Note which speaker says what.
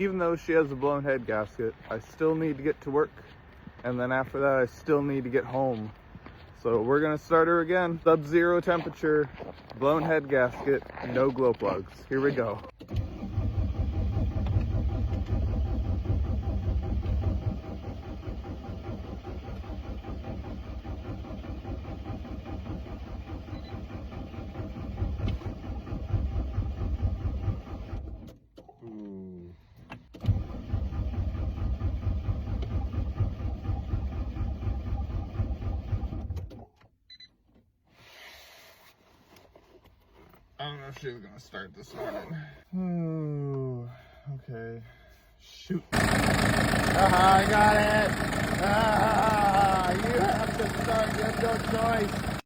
Speaker 1: Even though she has a blown head gasket, I still need to get to work. And then after that, I still need to get home. So we're gonna start her again. Sub-zero temperature, blown head gasket, no glow plugs. Here we go. I don't know if she was gonna start this morning. Oh, okay. Shoot. I got it. You have to start. You have no choice.